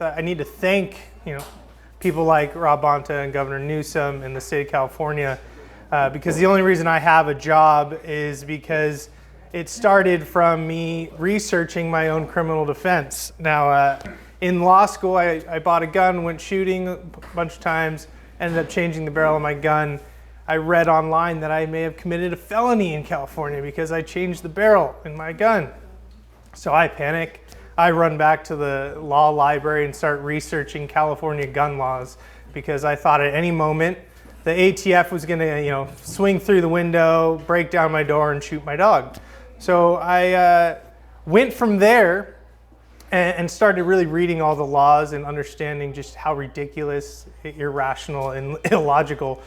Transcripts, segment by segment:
I need to thank people like Rob Bonta and Governor Newsom in the state of California, because the only reason I have a job is because it started from me researching my own criminal defense. Now, in law school, I bought a gun, went shooting a bunch of times, ended up changing the barrel of my gun. I read online that I may have committed a felony in California because I changed the barrel in my gun. So I panic. I run back to the law library and start researching California gun laws because I thought at any moment the ATF was going to, swing through the window, break down my door, and shoot my dog. So I went from there and started really reading all the laws and understanding just how ridiculous, irrational, and illogical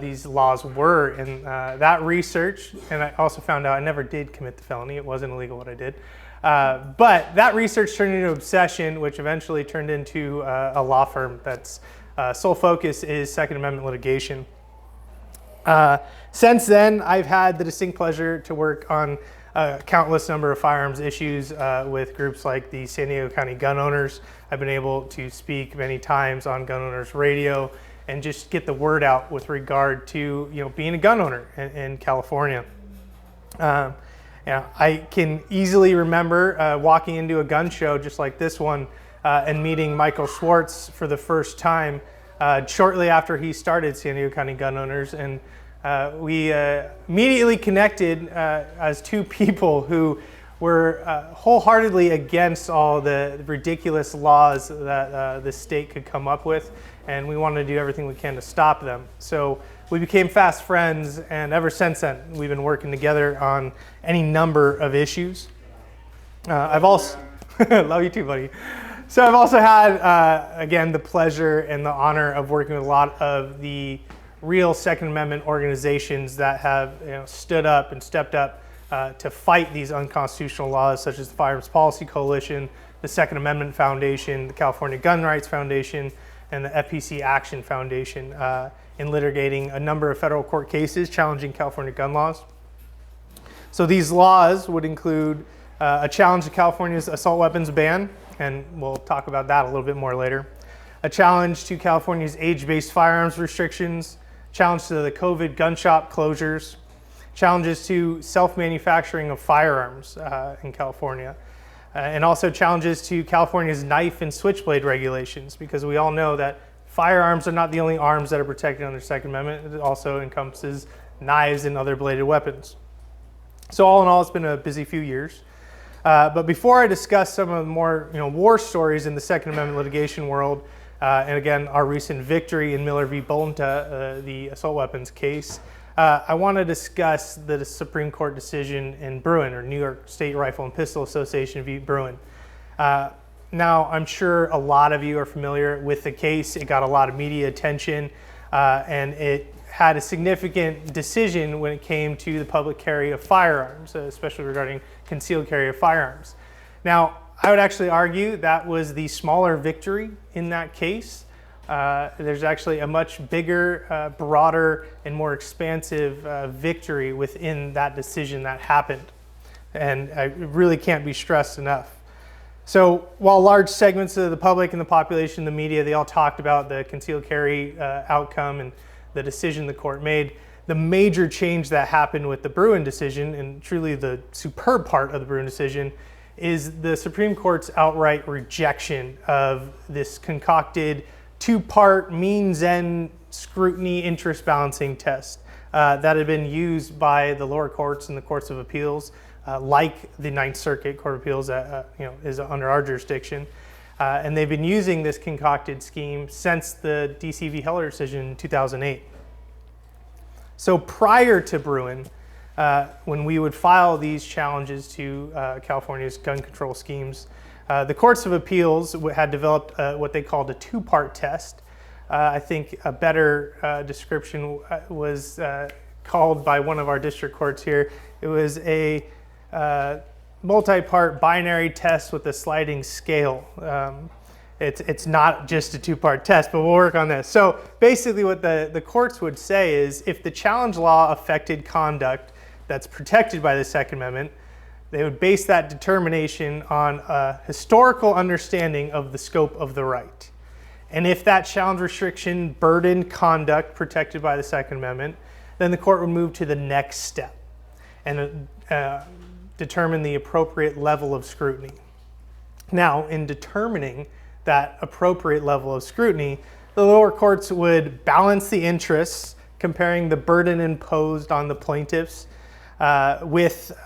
these laws were. And that research, and I also found out I never did commit the felony. It wasn't illegal what I did. But that research turned into an obsession, which eventually turned into a law firm that's sole focus is Second Amendment litigation. Since then, I've had the distinct pleasure to work on a countless number of firearms issues with groups like the San Diego County Gun Owners. I've been able to speak many times on Gun Owners Radio and just get the word out with regard to being a gun owner in California. I can easily remember walking into a gun show just like this one and meeting Michael Schwartz for the first time shortly after he started San Diego County Gun Owners. And we immediately connected as two people who were wholeheartedly against all the ridiculous laws that the state could come up with. And we wanted to do everything we can to stop them. So we became fast friends, and ever since then, we've been working together on any number of issues. I've also, love you too, buddy. So I've also had, again, the pleasure and the honor of working with a lot of the real Second Amendment organizations that have stood up and stepped up to fight these unconstitutional laws, such as the Firearms Policy Coalition, the Second Amendment Foundation, the California Gun Rights Foundation, and the FPC Action Foundation in litigating a number of federal court cases challenging California gun laws. So these laws would include a challenge to California's assault weapons ban, and we'll talk about that a little bit more later. A challenge to California's age-based firearms restrictions, challenge to the COVID gun shop closures, challenges to self-manufacturing of firearms in California, and also challenges to California's knife and switchblade regulations, because we all know that firearms are not the only arms that are protected under the Second Amendment. It also encompasses knives and other bladed weapons. So all in all, it's been a busy few years. But before I discuss some of the more war stories in the Second Amendment litigation world, and again, our recent victory in Miller v. Bonta, the assault weapons case, I want to discuss the Supreme Court decision in Bruin, or New York State Rifle and Pistol Association v. Bruin. Now, I'm sure a lot of you are familiar with the case. It got a lot of media attention, and it had a significant decision when it came to the public carry of firearms, especially regarding concealed carry of firearms. Now, I would actually argue that was the smaller victory in that case. There's actually a much bigger, broader, and more expansive victory within that decision that happened. And it really can't be stressed enough. So while large segments of the public and the population, the media, they all talked about the concealed carry outcome and the decision the court made, the major change that happened with the Bruin decision, and truly the superb part of the Bruin decision, is the Supreme Court's outright rejection of this concocted two-part means-end scrutiny interest balancing test that had been used by the lower courts and the courts of appeals, like the Ninth Circuit Court of Appeals that is under our jurisdiction. And they've been using this concocted scheme since the DC v. Heller decision in 2008. So prior to Bruin, when we would file these challenges to California's gun control schemes, the courts of appeals had developed what they called a two-part test. I think a better description was called by one of our district courts here. It was a multi-part binary test with a sliding scale. It's not just a two-part test, but we'll work on this. So basically what the courts would say is if the challenge law affected conduct that's protected by the Second Amendment, They would base that determination on a historical understanding of the scope of the right. And if that challenge restriction burdened conduct protected by the Second Amendment, then the court would move to the next step and determine the appropriate level of scrutiny. Now, in determining that appropriate level of scrutiny, the lower courts would balance the interests, comparing the burden imposed on the plaintiffs with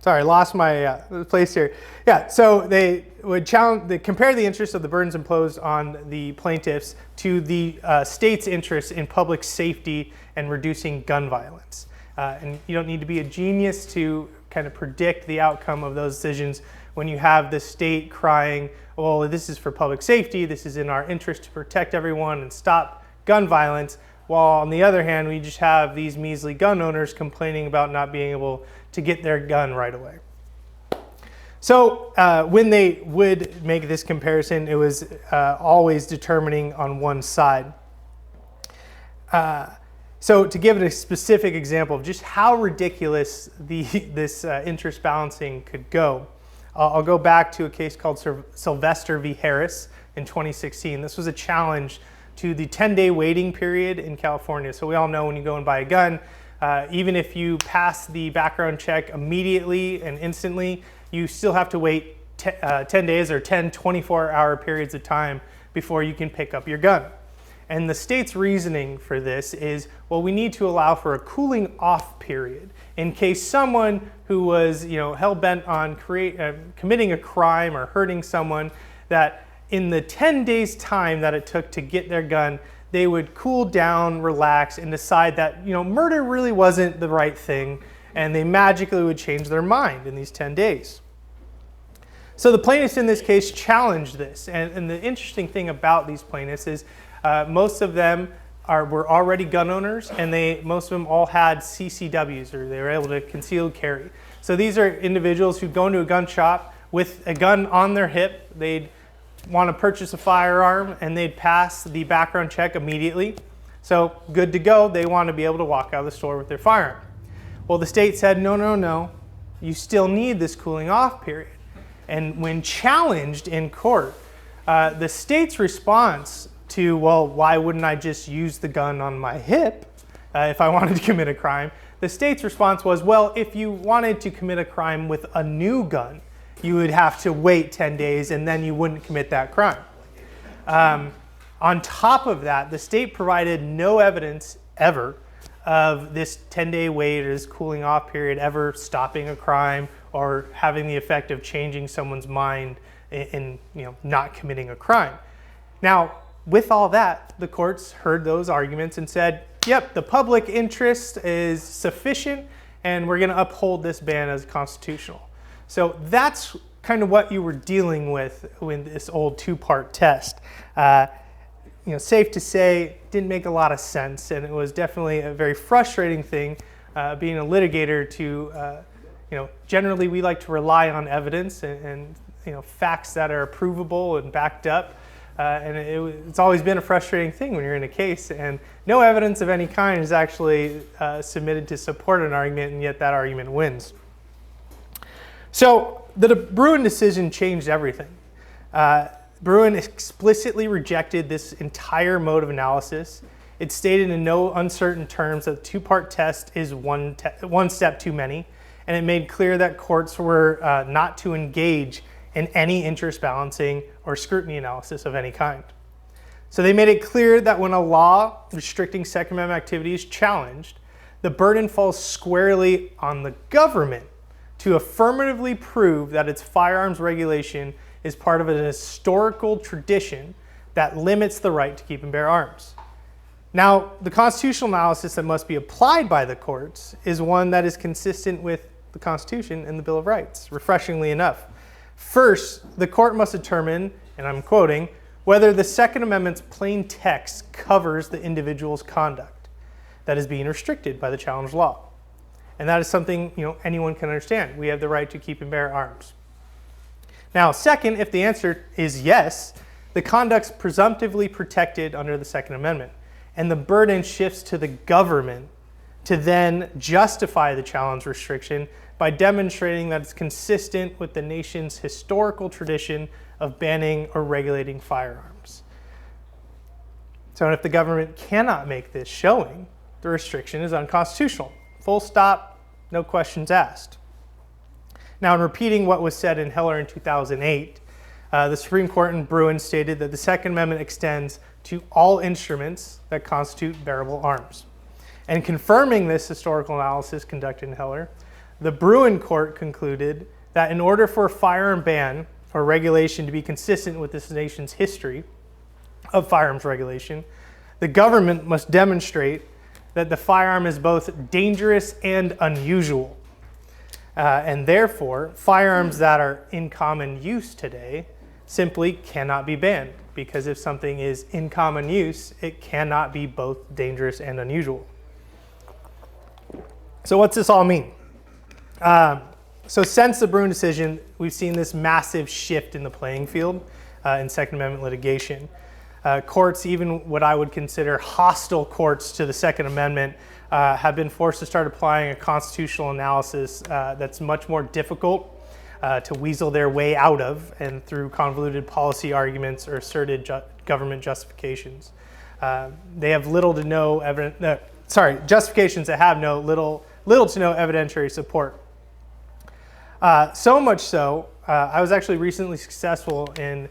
sorry, lost my place here. Yeah, so they would compare the interests of the burdens imposed on the plaintiffs to the state's interests in public safety and reducing gun violence. And you don't need to be a genius to kind of predict the outcome of those decisions when you have the state crying, well, this is for public safety, this is in our interest to protect everyone and stop gun violence, while on the other hand, we just have these measly gun owners complaining about not being able to get their gun right away. So when they would make this comparison, it was always determining on one side. So to give it a specific example of just how ridiculous this interest balancing could go, I'll go back to a case called Sylvester v. Harris in 2016. This was a challenge to the 10-day waiting period in California. So we all know when you go and buy a gun, even if you pass the background check immediately and instantly, you still have to wait 10 days or 10 24-hour periods of time before you can pick up your gun. And the state's reasoning for this is, well, we need to allow for a cooling off period in case someone who was, hell-bent on committing a crime or hurting someone, that in the 10 days time that it took to get their gun, they would cool down, relax, and decide that, murder really wasn't the right thing, and they magically would change their mind in these 10 days. So the plaintiffs in this case challenged this, and the interesting thing about these plaintiffs is most of them were already gun owners, and most of them all had CCWs, or they were able to concealed carry. So these are individuals who go into a gun shop with a gun on their hip. They'd want to purchase a firearm, and they'd pass the background check immediately. So good to go. They want to be able to walk out of the store with their firearm. Well, the state said, no, you still need this cooling off period. And when challenged in court, the state's response to, well, why wouldn't I just use the gun on my hip if I wanted to commit a crime? The state's response was, well, if you wanted to commit a crime with a new gun, you would have to wait 10 days and then you wouldn't commit that crime. On top of that, the state provided no evidence ever of this 10-day wait or this cooling off period ever stopping a crime or having the effect of changing someone's mind in not committing a crime. Now, with all that, the courts heard those arguments and said, yep, the public interest is sufficient and we're going to uphold this ban as constitutional. So that's kind of what you were dealing with in this old two-part test. Safe to say, didn't make a lot of sense, and it was definitely a very frustrating thing being a litigator to, generally we like to rely on evidence and facts that are provable and backed up. And it's always been a frustrating thing when you're in a case and no evidence of any kind is actually submitted to support an argument, and yet that argument wins. So the Bruin decision changed everything. Bruin explicitly rejected this entire mode of analysis. It stated in no uncertain terms that the two-part test is one step too many, and it made clear that courts were not to engage in any interest balancing or scrutiny analysis of any kind. So they made it clear that when a law restricting Second Amendment activity is challenged, the burden falls squarely on the government to affirmatively prove that its firearms regulation is part of an historical tradition that limits the right to keep and bear arms. Now, the constitutional analysis that must be applied by the courts is one that is consistent with the Constitution and the Bill of Rights, refreshingly enough. First, the court must determine, and I'm quoting, whether the Second Amendment's plain text covers the individual's conduct that is being restricted by the challenged law. And that is something anyone can understand. We have the right to keep and bear arms. Now, second, if the answer is yes, the conduct's presumptively protected under the Second Amendment, and the burden shifts to the government to then justify the challenge restriction by demonstrating that it's consistent with the nation's historical tradition of banning or regulating firearms. So if the government cannot make this showing, the restriction is unconstitutional. Full stop, no questions asked. Now, in repeating what was said in Heller in 2008, the Supreme Court in Bruin stated that the Second Amendment extends to all instruments that constitute bearable arms. And confirming this historical analysis conducted in Heller, the Bruin court concluded that in order for a firearm ban or regulation to be consistent with this nation's history of firearms regulation, the government must demonstrate that the firearm is both dangerous and unusual. And therefore, firearms that are in common use today simply cannot be banned, because if something is in common use, it cannot be both dangerous and unusual. So what's this all mean? So since the Bruin decision, we've seen this massive shift in the playing field in Second Amendment litigation. Courts, even what I would consider hostile courts to the Second Amendment, have been forced to start applying a constitutional analysis that's much more difficult to weasel their way out of, and through convoluted policy arguments or asserted government justifications. They have little to no justifications that have little to no evidentiary support. So much so, I was actually recently successful in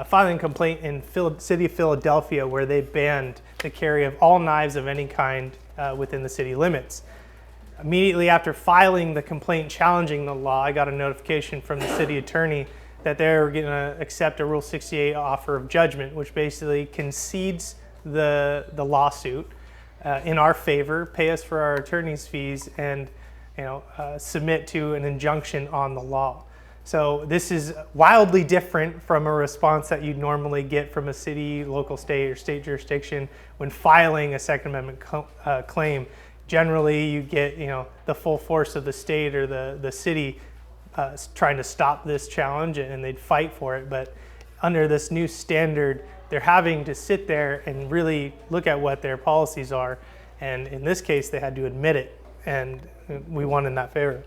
filing a complaint in city of Philadelphia, where they banned the carry of all knives of any kind within the city limits. Immediately after filing the complaint challenging the law, I got a notification from the city attorney that they're going to accept a Rule 68 offer of judgment, which basically concedes the lawsuit in our favor, pay us for our attorney's fees, and submit to an injunction on the law. So this is wildly different from a response that you'd normally get from a city, local, state, or state jurisdiction when filing a Second Amendment claim. Generally, you get the full force of the state or the city trying to stop this challenge, and they'd fight for it. But under this new standard, they're having to sit there and really look at what their policies are. And in this case, they had to admit it, and we won in that favor.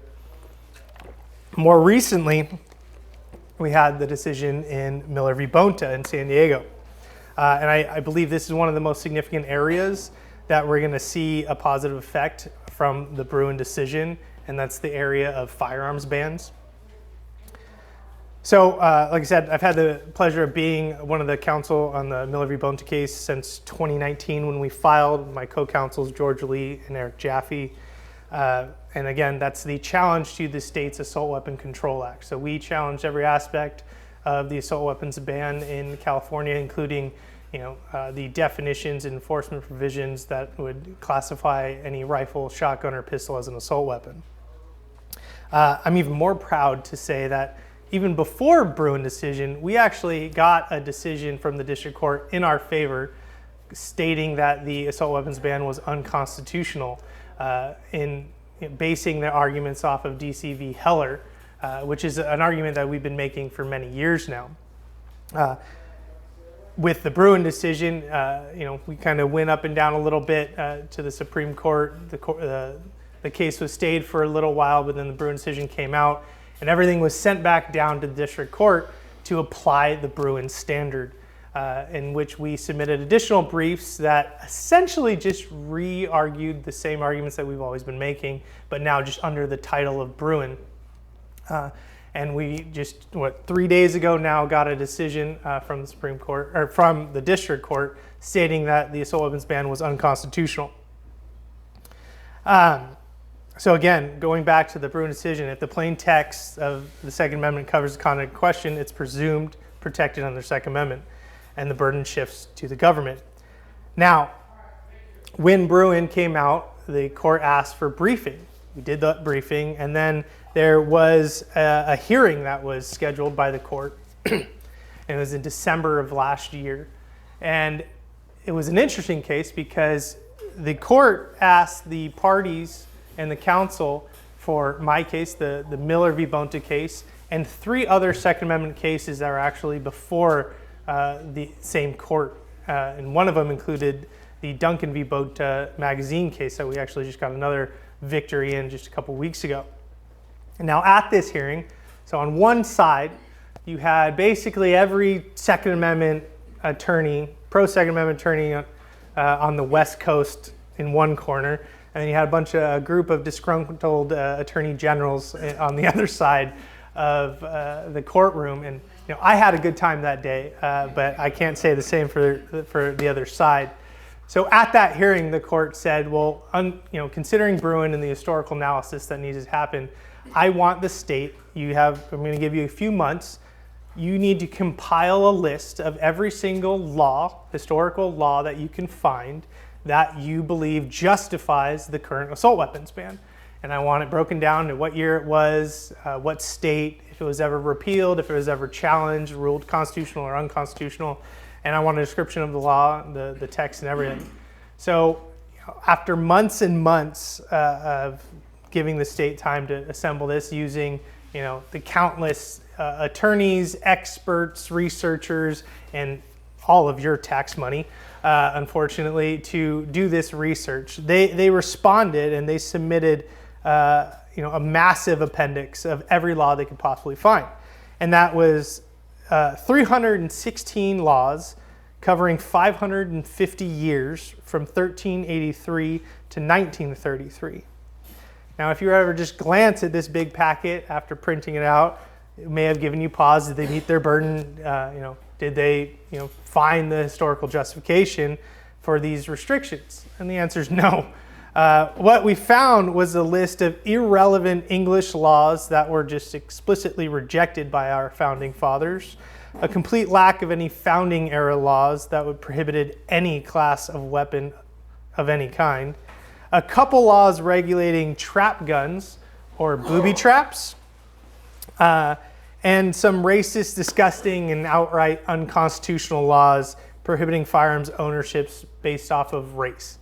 More recently, we had the decision in Miller v. Bonta in San Diego. And I believe this is one of the most significant areas that we're going to see a positive effect from the Bruin decision, and that's the area of firearms bans. So, like I said, I've had the pleasure of being one of the counsel on the Miller v. Bonta case since 2019 when we filed. My co-counsels, George Lee and Eric Jaffe. And again, that's the challenge to the state's Assault Weapon Control Act. So we challenged every aspect of the assault weapons ban in California, including the definitions and enforcement provisions that would classify any rifle, shotgun, or pistol as an assault weapon. I'm even more proud to say that even before Bruin decision, we actually got a decision from the district court in our favor stating that the assault weapons ban was unconstitutional, in basing their arguments off of DC v. Heller, which is an argument that we've been making for many years now. With the Bruin decision, we kind of went up and down a little bit to the Supreme Court. The case was stayed for a little while, but then the Bruin decision came out, and everything was sent back down to the district court to apply the Bruin standard, in which we submitted additional briefs that essentially just re-argued the same arguments that we've always been making, but now just under the title of Bruin. And we just, 3 days ago now got a decision from the Supreme Court, or from the district court, stating that the assault weapons ban was unconstitutional. So again, going back to the Bruin decision, if the plain text of the Second Amendment covers the conduct in question, it's presumed protected under the Second Amendment, and the burden shifts to the government. Now, when Bruin came out, the court asked for briefing. We did the briefing, and then there was a hearing that was scheduled by the court, and it was in December of last year. And it was an interesting case because the court asked the parties and the counsel for my case, the Miller v. Bonta case, and 3 other Second Amendment cases that were actually before the same court. And one of them included the Duncan v. Bogota magazine case that we actually just got another victory in just a couple weeks ago. And now at this hearing, so on one side, you had basically every Second Amendment attorney, pro-Second Amendment attorney on the West Coast in one corner, and then you had a group of disgruntled attorney generals on the other side of the courtroom. And I had a good time that day, but I can't say the same for the other side. So at that hearing, the court said, well, considering Bruin and the historical analysis that needs to happen, I want the state, I'm going to give you a few months, you need to compile a list of every single law, historical law that you can find that you believe justifies the current assault weapons ban. And I want it broken down to what year it was, what state, if it was ever repealed, if it was ever challenged, ruled constitutional or unconstitutional. And I want a description of the law, the text and everything. So after months and months of giving the state time to assemble this using the countless attorneys, experts, researchers, and all of your tax money, unfortunately, to do this research, they responded and they submitted a massive appendix of every law they could possibly find. And that was 316 laws covering 550 years from 1383 to 1933. Now, if you ever just glance at this big packet after printing it out, it may have given you pause. Did they meet their burden? Did they find the historical justification for these restrictions? And the answer is no. What we found was a list of irrelevant English laws that were just explicitly rejected by our founding fathers, a complete lack of any founding era laws that would prohibited any class of weapon of any kind, a couple laws regulating trap guns or booby traps, and some racist, disgusting, and outright unconstitutional laws prohibiting firearms ownerships based off of race.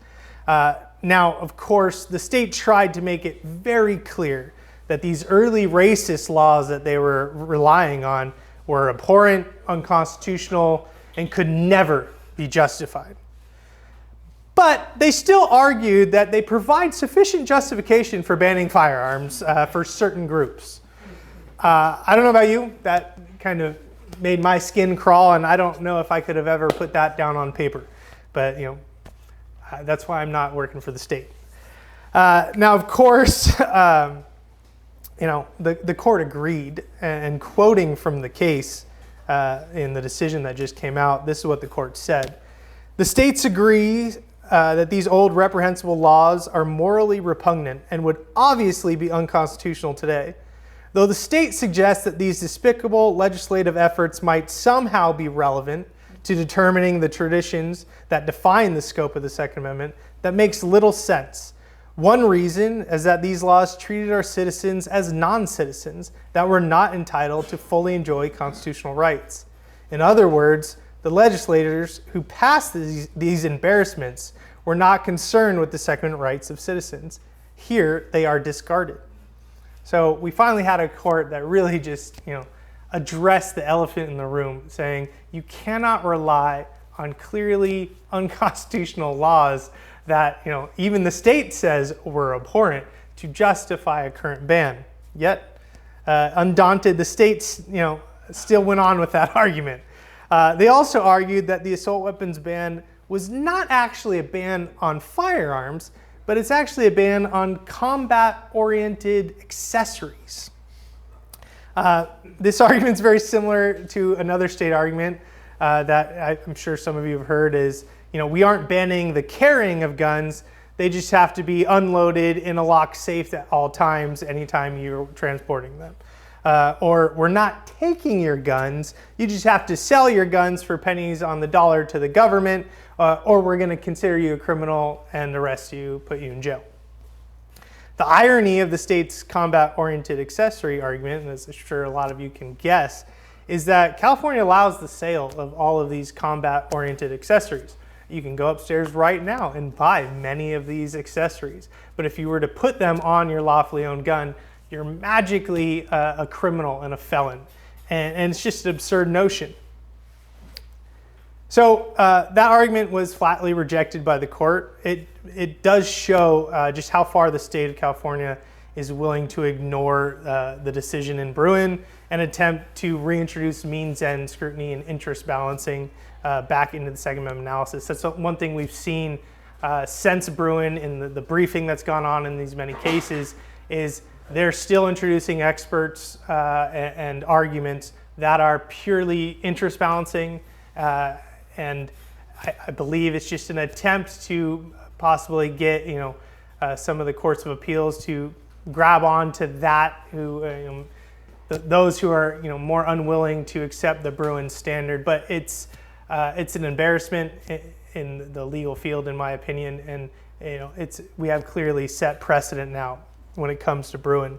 Now, of course, the state tried to make it very clear that these early racist laws that they were relying on were abhorrent, unconstitutional, and could never be justified. But they still argued that they provide sufficient justification for banning firearms for certain groups. I don't know about you, that kind of made my skin crawl, and I don't know if I could have ever put that down on paper. But that's why I'm not working for the state. Now, of course, the court agreed, and quoting from the case in the decision that just came out, this is what the court said. The states agree that these old reprehensible laws are morally repugnant and would obviously be unconstitutional today. Though the state suggests that these despicable legislative efforts might somehow be relevant to determining the traditions that define the scope of the Second Amendment, that makes little sense. One reason is that these laws treated our citizens as non-citizens that were not entitled to fully enjoy constitutional rights. In other words, the legislators who passed these embarrassments were not concerned with the Second Amendment rights of citizens. Here, they are discarded. So we finally had a court that really just, addressed the elephant in the room, saying you cannot rely on clearly unconstitutional laws that, even the state says were abhorrent to justify a current ban. Yet, undaunted, the states, still went on with that argument. They also argued that the assault weapons ban was not actually a ban on firearms, but it's actually a ban on combat-oriented accessories. This argument is very similar to another state argument that I'm sure some of you have heard is, we aren't banning the carrying of guns, they just have to be unloaded in a locked safe at all times, anytime you're transporting them. Or we're not taking your guns, you just have to sell your guns for pennies on the dollar to the government, or we're going to consider you a criminal and arrest you, put you in jail. The irony of the state's combat-oriented accessory argument, and as I'm sure a lot of you can guess, is that California allows the sale of all of these combat-oriented accessories. You can go upstairs right now and buy many of these accessories. But if you were to put them on your lawfully owned gun, you're magically a criminal and a felon. And it's just an absurd notion. So that argument was flatly rejected by the court. It does show just how far the state of California is willing to ignore the decision in Bruin and attempt to reintroduce means end scrutiny and interest balancing back into the Second Amendment analysis. That's one thing we've seen since Bruin in the briefing that's gone on in these many cases is they're still introducing experts and arguments that are purely interest balancing. And I believe it's just an attempt to possibly get some of the courts of appeals to grab on to that, those who are more unwilling to accept the Bruin standard. But it's an embarrassment in the legal field, in my opinion, and we have clearly set precedent now when it comes to Bruin.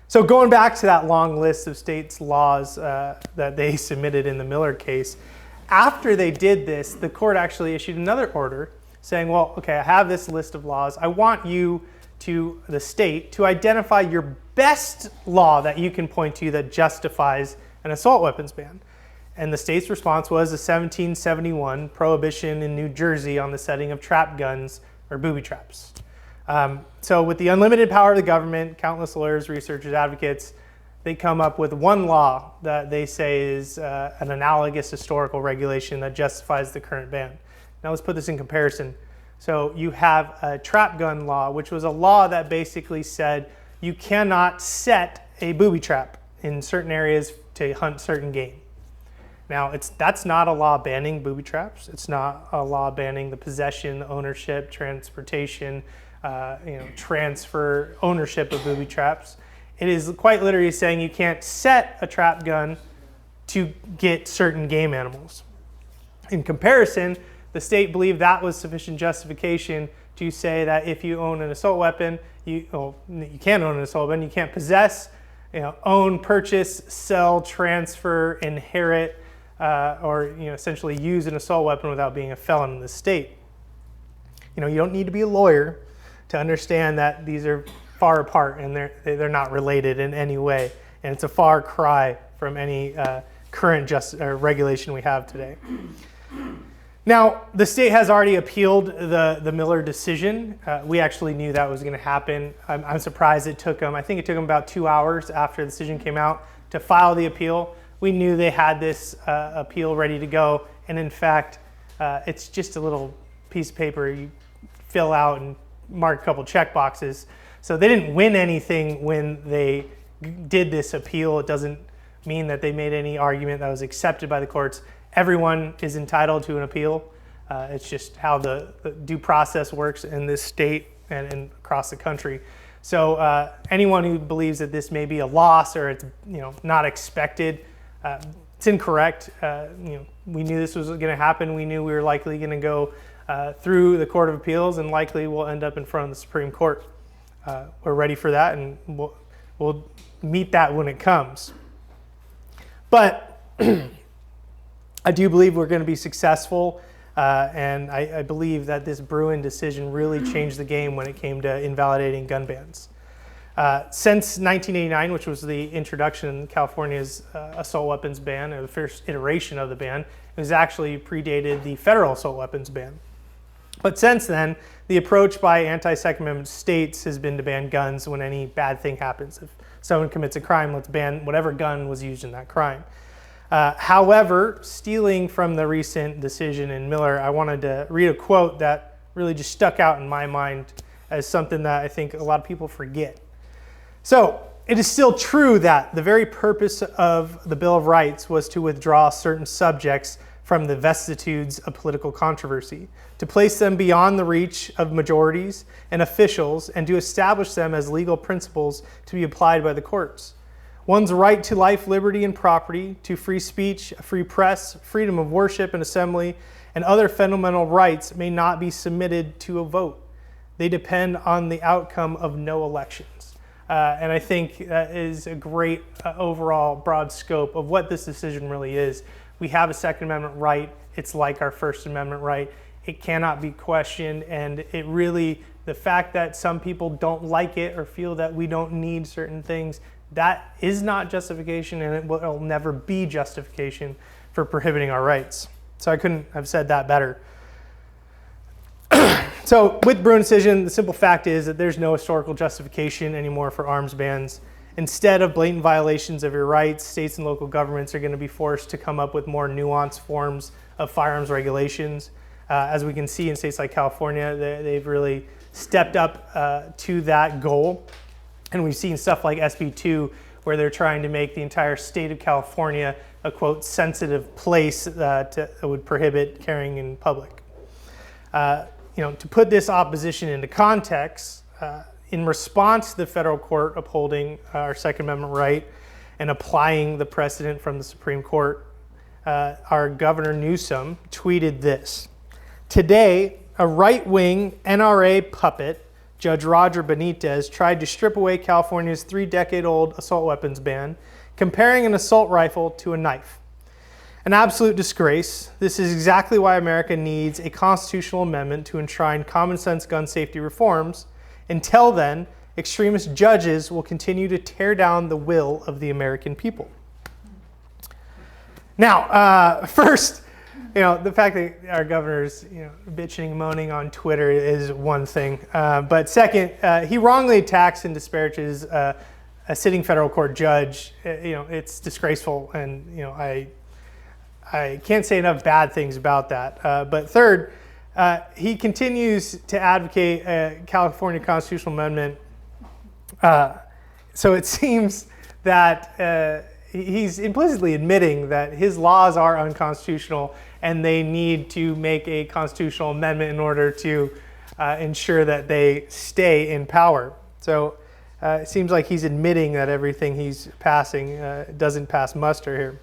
So going back to that long list of states' laws that they submitted in the Miller case. After they did this, the court actually issued another order saying, well, okay, I have this list of laws. I want you the state to identify your best law that you can point to that justifies an assault weapons ban. And the state's response was a 1771 prohibition in New Jersey on the setting of trap guns or booby traps. So with the unlimited power of the government, countless lawyers, researchers, advocates, they come up with one law that they say is an analogous historical regulation that justifies the current ban. Now let's put this in comparison. So you have a trap gun law, which was a law that basically said you cannot set a booby trap in certain areas to hunt certain game. Now that's not a law banning booby traps. It's not a law banning the possession, ownership, transportation, transfer, ownership of booby traps. It is quite literally saying you can't set a trap gun to get certain game animals. In comparison, the state believed that was sufficient justification to say that if you own an assault weapon, you can't own an assault weapon, you can't possess, own, purchase, sell, transfer, inherit, or essentially use an assault weapon without being a felon in the state. You don't need to be a lawyer to understand that these are far apart and they're not related in any way, and it's a far cry from any current regulation we have today. Now, the state has already appealed the Miller decision. We actually knew that was going to happen. I'm surprised it took them. I think it took them about 2 hours after the decision came out to file the appeal. We knew they had this appeal ready to go, and in fact, it's just a little piece of paper you fill out and mark a couple check boxes. So they didn't win anything when they did this appeal. It doesn't mean that they made any argument that was accepted by the courts. Everyone is entitled to an appeal. It's just how the due process works in this state and across the country. So anyone who believes that this may be a loss or it's not expected, it's incorrect. We knew this was going to happen. We knew we were likely going to go through the Court of Appeals and likely we'll end up in front of the Supreme Court. We're ready for that, and we'll meet that when it comes. But I do believe we're going to be successful, and I believe that this Bruin decision really changed the game when it came to invalidating gun bans. Since 1989, which was the introduction of California's assault weapons ban, or the first iteration of the ban, it was actually predated the federal assault weapons ban. But since then, the approach by anti-Second Amendment states has been to ban guns when any bad thing happens. If someone commits a crime, let's ban whatever gun was used in that crime. However, stealing from the recent decision in Miller, I wanted to read a quote that really just stuck out in my mind as something that I think a lot of people forget. So, it is still true that the very purpose of the Bill of Rights was to withdraw certain subjects from the vicissitudes of political controversy, to place them beyond the reach of majorities and officials, and to establish them as legal principles to be applied by the courts. One's right to life, liberty, and property, to free speech, a free press, freedom of worship and assembly, and other fundamental rights may not be submitted to a vote. They depend on the outcome of no elections. And I think that is a great overall broad scope of what this decision really is. We have a Second Amendment right. It's like our First Amendment right. It cannot be questioned, and it really, the fact that some people don't like it or feel that we don't need certain things, that is not justification, and it will never be justification for prohibiting our rights. So I couldn't have said that better. So with Bruin decision, the simple fact is that there's no historical justification anymore for arms bans. Instead of blatant violations of your rights, states and local governments are going to be forced to come up with more nuanced forms of firearms regulations. As we can see in states like California, they've really stepped up to that goal. And we've seen stuff like SB 2, where they're trying to make the entire state of California a, quote, sensitive place that would prohibit carrying in public. To put this opposition into context, in response to the federal court upholding our Second Amendment right and applying the precedent from the Supreme Court, our Governor Newsom tweeted this: "Today, a right-wing NRA puppet, Judge Roger Benitez, tried to strip away California's 3-decade-old assault weapons ban, comparing an assault rifle to a knife. An absolute disgrace. This is exactly why America needs a constitutional amendment to enshrine common sense gun safety reforms. Until then, extremist judges will continue to tear down the will of the American people." Now, first, the fact that our governor's, bitching and moaning on Twitter is one thing. But second, he wrongly attacks and disparages a sitting federal court judge. It's disgraceful, and I can't say enough bad things about that. But third, he continues to advocate a California constitutional amendment. So it seems that he's implicitly admitting that his laws are unconstitutional and they need to make a constitutional amendment in order to ensure that they stay in power. So it seems like he's admitting that everything he's passing doesn't pass muster here.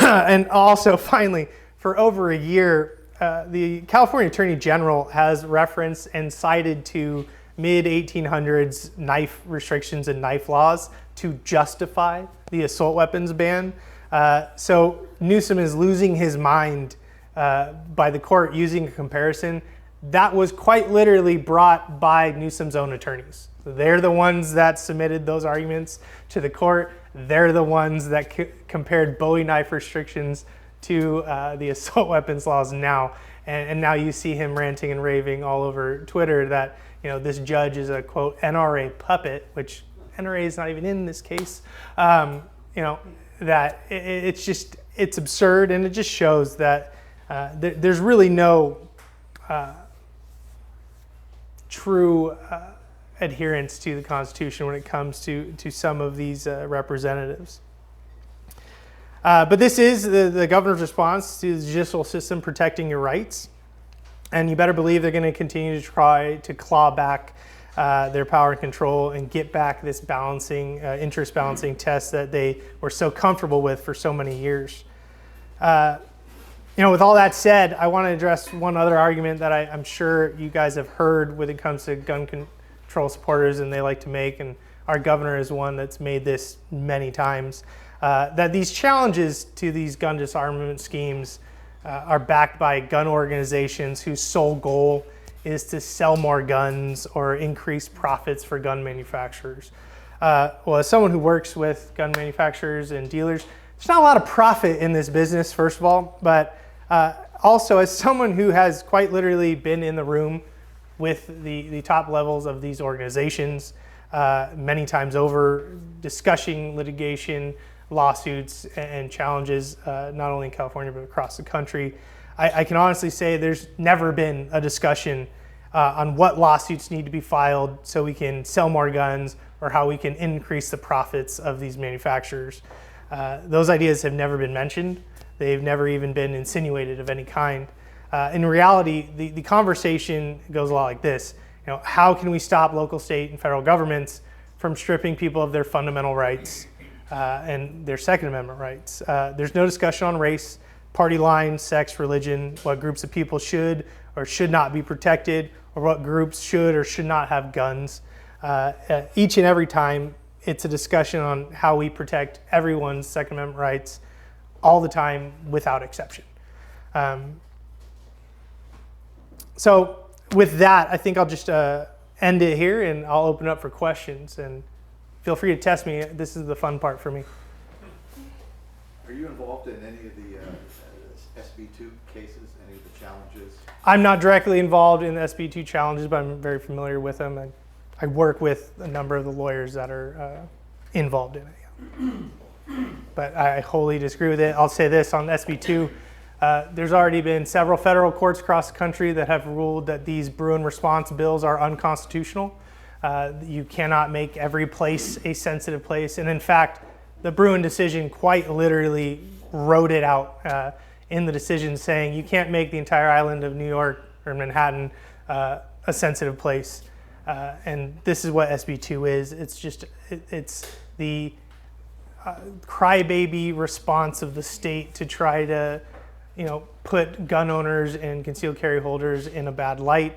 And also, finally, for over a year, the California Attorney General has referenced and cited to mid-1800s knife restrictions and knife laws to justify the assault weapons ban. So Newsom is losing his mind by the court using a comparison that was quite literally brought by Newsom's own attorneys. So they're the ones that submitted those arguments to the court. They're the ones that compared Bowie knife restrictions to the assault weapons laws now. And now you see him ranting and raving all over Twitter that this judge is a, quote, NRA puppet, which NRA is not even in this case. That it's absurd, and it just shows that there's really no true adherence to the Constitution when it comes to some of these representatives. But this is the governor's response to the judicial system protecting your rights. And you better believe they're going to continue to try to claw back their power and control and get back this balancing, interest balancing test that they were so comfortable with for so many years. With all that said, I want to address one other argument that I'm sure you guys have heard when it comes to gun control supporters, and they like to make, and our governor is one that's made this many times, that these challenges to these gun disarmament schemes are backed by gun organizations whose sole goal is to sell more guns or increase profits for gun manufacturers. Well, as someone who works with gun manufacturers and dealers, there's not a lot of profit in this business, first of all, but also as someone who has quite literally been in the room with the top levels of these organizations many times over, discussing litigation, lawsuits, and challenges, not only in California, but across the country. I can honestly say there's never been a discussion on what lawsuits need to be filed so we can sell more guns or how we can increase the profits of these manufacturers. Those ideas have never been mentioned. They've never even been insinuated of any kind. In reality, the conversation goes a lot like this. How can we stop local, state, and federal governments from stripping people of their fundamental rights and their Second Amendment rights? There's no discussion on race, party lines, sex, religion, what groups of people should or should not be protected, or what groups should or should not have guns. Each and every time, it's a discussion on how we protect everyone's Second Amendment rights all the time without exception. So with that, I think I'll just end it here, and I'll open up for questions. And feel free to test me. This is the fun part for me. Are Are you involved in any of the SB2 cases, any of the challenges? I'm not directly involved in the SB2 challenges, but I'm very familiar with them. I work with a number of the lawyers that are involved in it. But I wholly disagree with it. I'll say this on SB2. There's already been several federal courts across the country that have ruled that these Bruin response bills are unconstitutional. You cannot make every place a sensitive place. And in fact, the Bruin decision quite literally wrote it out in the decision saying you can't make the entire island of New York or Manhattan a sensitive place. And this is what SB2 is. It's just, it's the crybaby response of the state to try to, put gun owners and concealed carry holders in a bad light.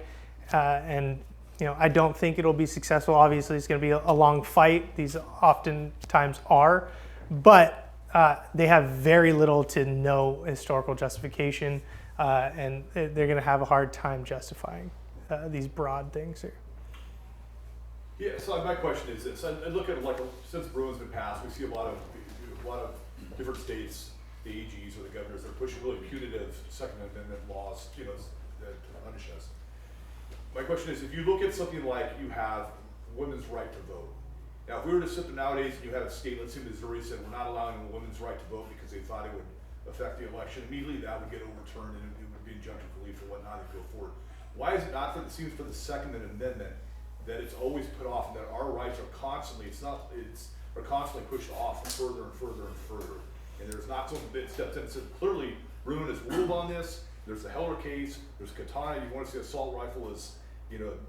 And I don't think it'll be successful. Obviously, it's going to be a long fight. These oftentimes are, but they have very little to no historical justification, and they're going to have a hard time justifying these broad things here. Yeah. So my question is this: I look at since Bruin's been passed, we see a lot of different states, the AGs or the governors, that are pushing really punitive Second Amendment laws, that punish us. My question is, if you look at something like you have women's right to vote. Now, if we were to sit there nowadays and you had a state, let's say Missouri, said we're not allowing a women's right to vote because they thought it would affect the election, immediately that would get overturned and it would be injunctive relief or whatnot and go forward. Why is it not for the Second Amendment that it's always put off and that our rights are constantly, are constantly pushed off further and further and further? And there's not something that steps in and says, clearly, Bruin has ruled on this. There's the Heller case. There's katana. You want to say assault rifle is,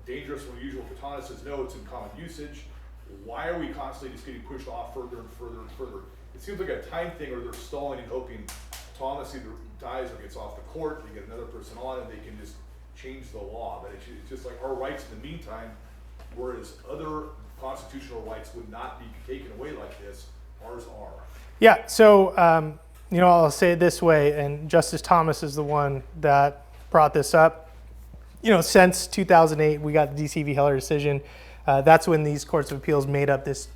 dangerous or unusual. Katana says no, it's in common usage. Why are we constantly just getting pushed off further and further and further? It seems like a time thing, or they're stalling and hoping Thomas either dies or gets off the court. They get another person on, and they can just change the law. But it's just like our rights in the meantime, whereas other constitutional rights would not be taken away like this, ours are. Yeah, so I'll say it this way, and Justice Thomas is the one that brought this up. Since 2008, we got the DC v. Heller decision. That's when these courts of appeals made up this,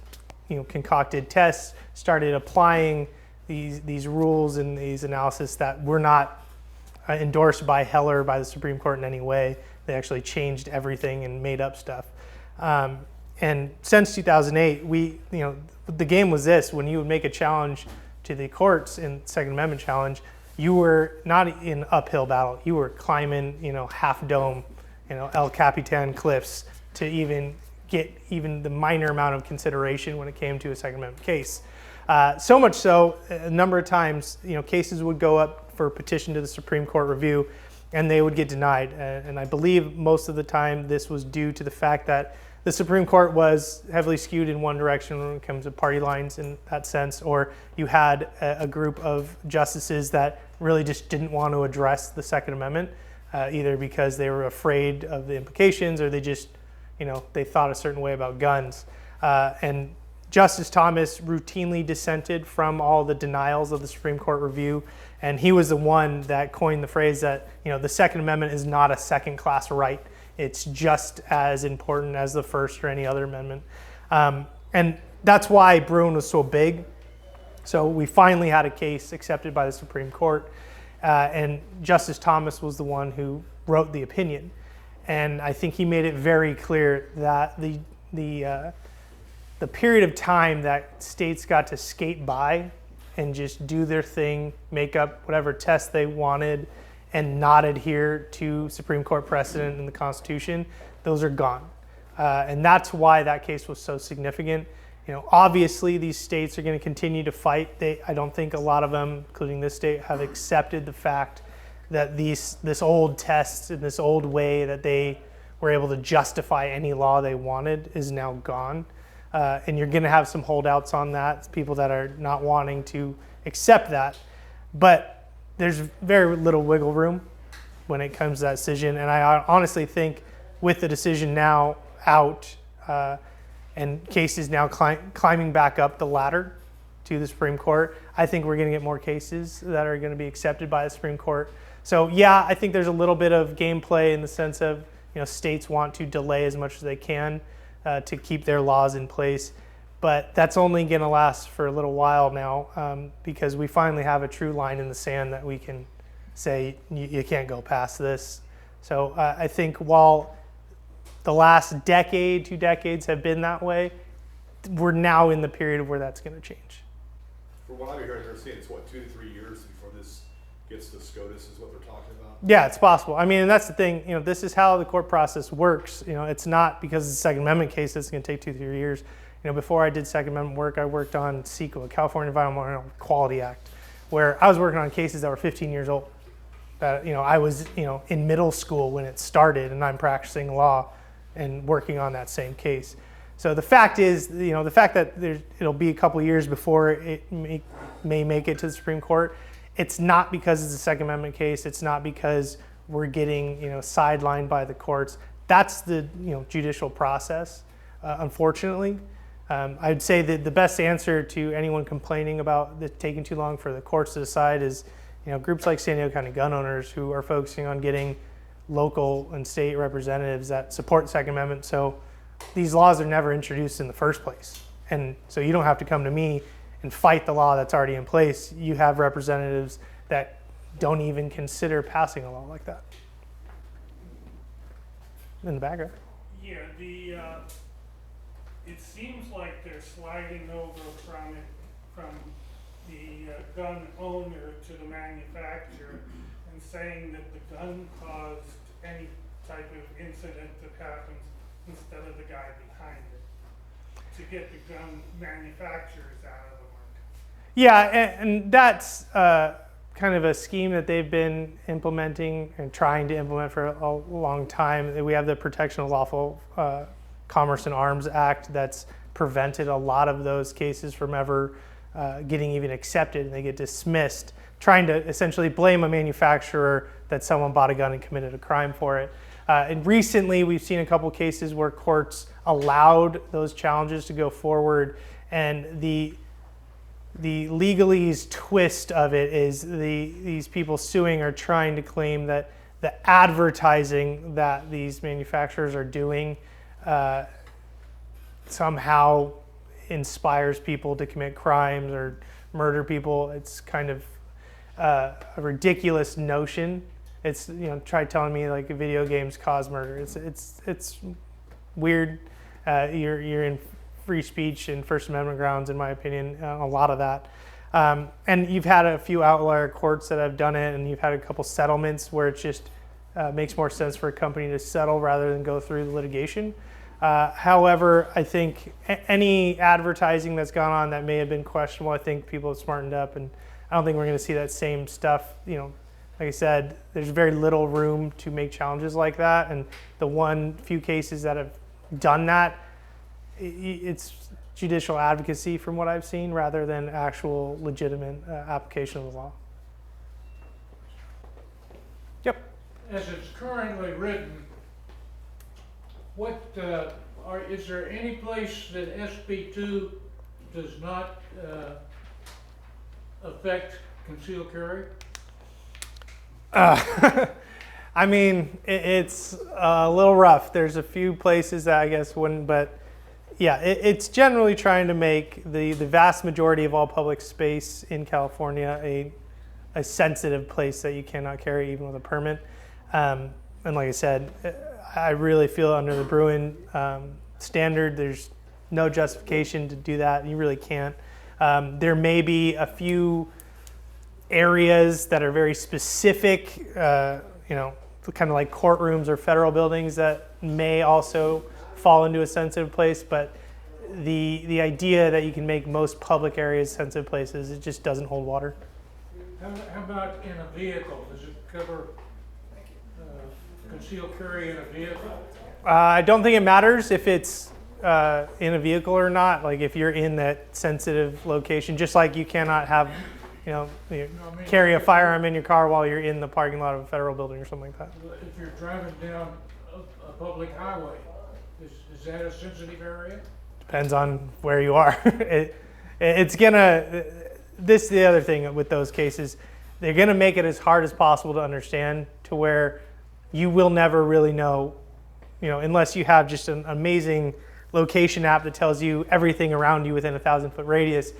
concocted tests, started applying these rules and these analysis that were not endorsed by Heller, by the Supreme Court in any way. They actually changed everything and made up stuff. And since 2008, the game was this: when you would make a challenge to the courts in Second Amendment challenge, you were not in uphill battle. You were climbing, Half Dome, El Capitan cliffs to even get even the minor amount of consideration when it came to a Second Amendment case. So much so, a number of times, cases would go up for petition to the Supreme Court review, and they would get denied. And I believe most of the time this was due to the fact that the Supreme Court was heavily skewed in one direction when it comes to party lines in that sense, or you had a group of justices that really just didn't want to address the Second Amendment, either because they were afraid of the implications or they just, they thought a certain way about guns. And Justice Thomas routinely dissented from all the denials of the Supreme Court review, and he was the one that coined the phrase that, the Second Amendment is not a second-class right. It's just as important as the First or any other amendment. And that's why Bruin was so big. So we finally had a case accepted by the Supreme Court, and Justice Thomas was the one who wrote the opinion. And I think he made it very clear that the period of time that states got to skate by and just do their thing, make up whatever test they wanted, and not adhere to Supreme Court precedent in the Constitution, those are gone. And that's why that case was so significant. Obviously these states are going to continue to fight. I don't think a lot of them, including this state, have accepted the fact that this old test and this old way that they were able to justify any law they wanted is now gone. And you're going to have some holdouts on that, it's people that are not wanting to accept that. But there's very little wiggle room when it comes to that decision. And I honestly think with the decision now out and cases now climbing back up the ladder to the Supreme Court, I think we're going to get more cases that are going to be accepted by the Supreme Court. So yeah, I think there's a little bit of gameplay in the sense of, states want to delay as much as they can to keep their laws in place. but that's only going to last for a little while now because we finally have a true line in the sand that we can say you can't go past this. So I think while the last decade, 2 decades have been that way, we're now in the period where that's going to change. From what I'm hearing, they're saying it's what, 2 to 3 years before this gets to SCOTUS is what they're talking about? Yeah, it's possible. I mean, and that's the thing, this is how the court process works. It's not because it's a Second Amendment case that's going to take 2 to 3 years. Before I did Second Amendment work, I worked on SDCGO, California Environmental Quality Act, where I was working on cases that were 15 years old. That I was in middle school when it started, and I'm practicing law and working on that same case. So the fact is, the fact that it'll be a couple of years before it may make it to the Supreme Court, it's not because it's a Second Amendment case. It's not because we're getting sidelined by the courts. That's the judicial process, unfortunately. I'd say that the best answer to anyone complaining about it taking too long for the courts to decide is groups like San Diego County Gun Owners, who are focusing on getting local and state representatives that support the Second Amendment. So these laws are never introduced in the first place. And so you don't have to come to me and fight the law that's already in place. You have representatives that don't even consider passing a law like that. In the background. Yeah, it seems like they're sliding over from the gun owner to the manufacturer and saying that the gun caused any type of incident that happens instead of the guy behind it, to get the gun manufacturers out of the market. Yeah, and that's kind of a scheme that they've been implementing and trying to implement for a long time. We have the Protection of Lawful Commerce and Arms Act that's prevented a lot of those cases from ever getting even accepted, and they get dismissed, trying to essentially blame a manufacturer that someone bought a gun and committed a crime for it. And recently, we've seen a couple cases where courts allowed those challenges to go forward, and the legalese twist of it is these people suing are trying to claim that the advertising that these manufacturers are doing somehow inspires people to commit crimes or murder people. It's kind of a ridiculous notion. It's try telling me like video games cause murder. It's weird. You're in free speech and First Amendment grounds, in my opinion, a lot of that. And you've had a few outlier courts that have done it, and you've had a couple settlements where it just makes more sense for a company to settle rather than go through the litigation. However, I think any advertising that's gone on that may have been questionable, I think people have smartened up, and I don't think we're going to see that same stuff. Like I said, there's very little room to make challenges like that, and the few cases that have done that, it's judicial advocacy from what I've seen rather than actual legitimate application of the law. Yep. As it's currently written, is there any place that SB2 does not affect concealed carry? I mean, it's a little rough. There's a few places that I guess wouldn't, but yeah, it's generally trying to make the vast majority of all public space in California a sensitive place that you cannot carry even with a permit. And like I said, I really feel under the Bruin standard, there's no justification to do that. You really can't. There may be a few areas that are very specific, kind of like courtrooms or federal buildings that may also fall into a sensitive place, but the idea that you can make most public areas sensitive places, it just doesn't hold water. How about in a vehicle? Does it cover concealed carry in a vehicle? I don't think it matters if it's in a vehicle or not. Like if you're in that sensitive location, just like you cannot have, carry a firearm in your car while you're in the parking lot of a federal building or something like that. If you're driving down a public highway, is that a sensitive area? Depends on where you are. It's gonna. This is the other thing with those cases. They're gonna make it as hard as possible to understand, to where you will never really know, unless you have just an amazing location app that tells you everything around you within a 1,000-foot radius,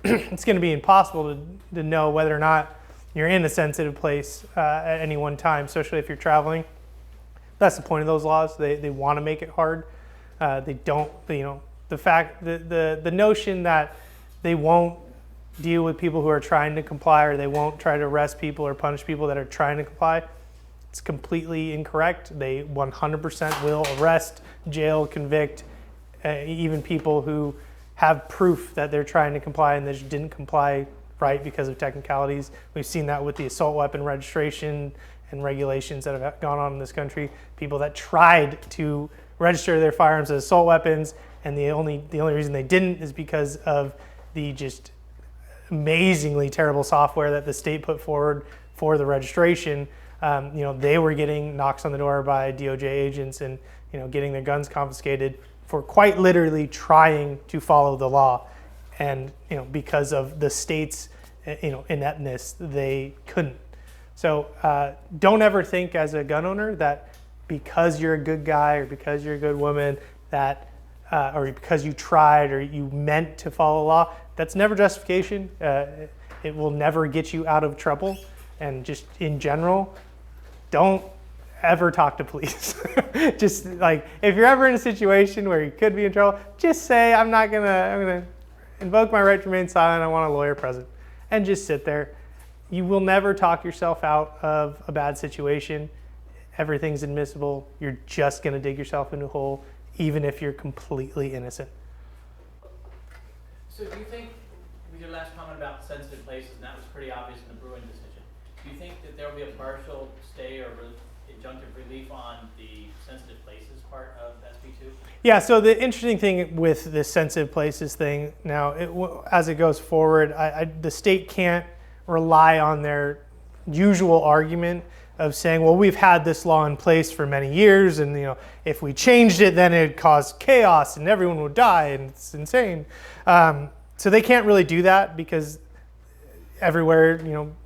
it's going to be impossible to know whether or not you're in a sensitive place at any one time, especially if you're traveling. That's the point of those laws. They want to make it hard. They don't, the notion that they won't deal with people who are trying to comply, or they won't try to arrest people or punish people that are trying to comply, it's completely incorrect. They 100% will arrest, jail, convict, even people who have proof that they're trying to comply and they just didn't comply right because of technicalities. We've seen that with the assault weapon registration and regulations that have gone on in this country. People that tried to register their firearms as assault weapons, and the only reason they didn't is because of the just amazingly terrible software that the state put forward for the registration. They were getting knocks on the door by DOJ agents and getting their guns confiscated for quite literally trying to follow the law, and because of the state's ineptness, they couldn't. So don't ever think as a gun owner that because you're a good guy or because you're a good woman that or because you tried or you meant to follow the law, that's never justification. It will never get you out of trouble. And just in general, don't ever talk to police. Just like, if you're ever in a situation where you could be in trouble, just say, I'm gonna invoke my right to remain silent. I want a lawyer present, and just sit there. You will never talk yourself out of a bad situation. Everything's admissible. You're just gonna dig yourself into a hole, even if you're completely innocent. So do you think, with your last comment about sensitive places, and that was pretty obvious in the Bruin decision, do you think that there will be a partial stay or injunctive relief on the sensitive places part of SB2? Yeah, so the interesting thing with the sensitive places thing, now, as it goes forward, the state can't rely on their usual argument of saying, well, we've had this law in place for many years, and if we changed it, then it'd cause chaos and everyone would die, and it's insane. So they can't really do that because everywhere,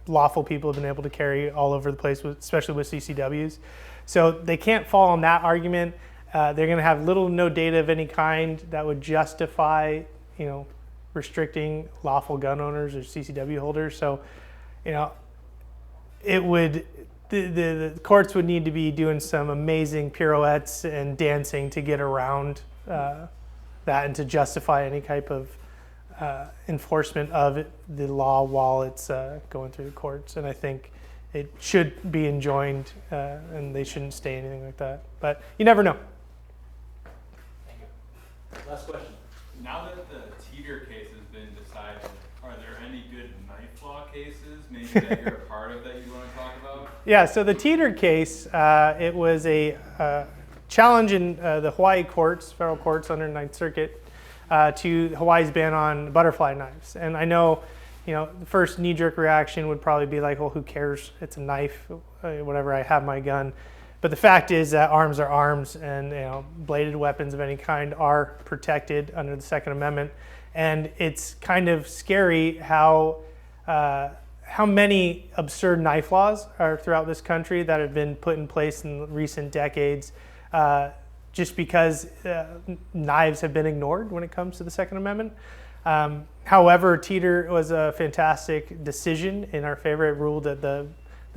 lawful people have been able to carry all over the place, especially with CCWs. So they can't fall on that argument. They're going to have little to no data of any kind that would justify, restricting lawful gun owners or CCW holders. So, it would, the courts would need to be doing some amazing pirouettes and dancing to get around that and to justify any type of enforcement of the law while it's going through the courts. And I think it should be enjoined, and they shouldn't stay anything like that. But you never know. Thank you. Last question. Now that the Teeter case has been decided, are there any good knife law cases maybe that you're a part of that you want to talk about? Yeah, so the Teeter case, it was a challenge in the Hawaii courts, federal courts under the Ninth Circuit, to Hawaii's ban on butterfly knives. And I know, the first knee-jerk reaction would probably be like, well, who cares? It's a knife, whatever, I have my gun. But the fact is that arms are arms, and bladed weapons of any kind are protected under the Second Amendment. And it's kind of scary how many absurd knife laws are throughout this country that have been put in place in recent decades, just because knives have been ignored when it comes to the Second Amendment. However, Teeter was a fantastic decision in our favor. It ruled that the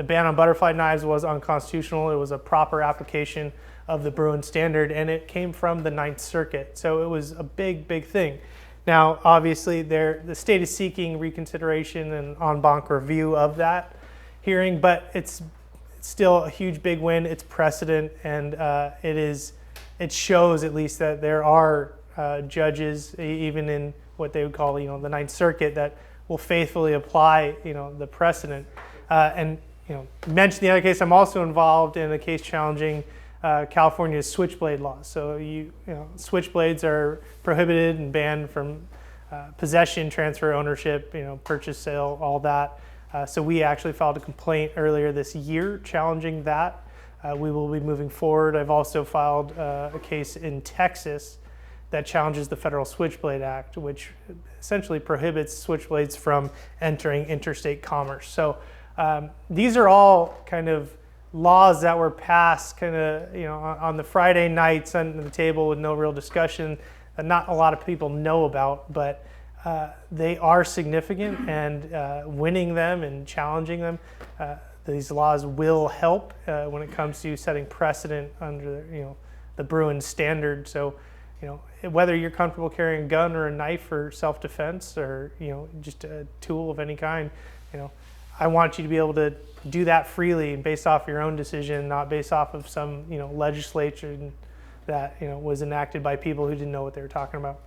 ban on butterfly knives was unconstitutional. It was a proper application of the Bruin standard, and it came from the Ninth Circuit. So it was a big, big thing. Now, obviously, the state is seeking reconsideration and en banc review of that hearing, but it's still a huge, big win. It's precedent, and it shows at least that there are judges, even in what they would call, the Ninth Circuit, that will faithfully apply, the precedent. And you mentioned the other case. I'm also involved in a case challenging California's switchblade laws. So switchblades are prohibited and banned from possession, transfer, ownership, purchase, sale, all that. So we actually filed a complaint earlier this year challenging that. We will be moving forward. I've also filed a case in Texas that challenges the Federal Switchblade Act, which essentially prohibits switchblades from entering interstate commerce. So these are all kind of laws that were passed kind of, on the Friday nights under the table with no real discussion that not a lot of people know about, but they are significant, and winning them and challenging them, these laws will help when it comes to setting precedent under, the Bruin standard. So, whether you're comfortable carrying a gun or a knife for self-defense, or just a tool of any kind, I want you to be able to do that freely and based off your own decision, not based off of some legislation that was enacted by people who didn't know what they were talking about.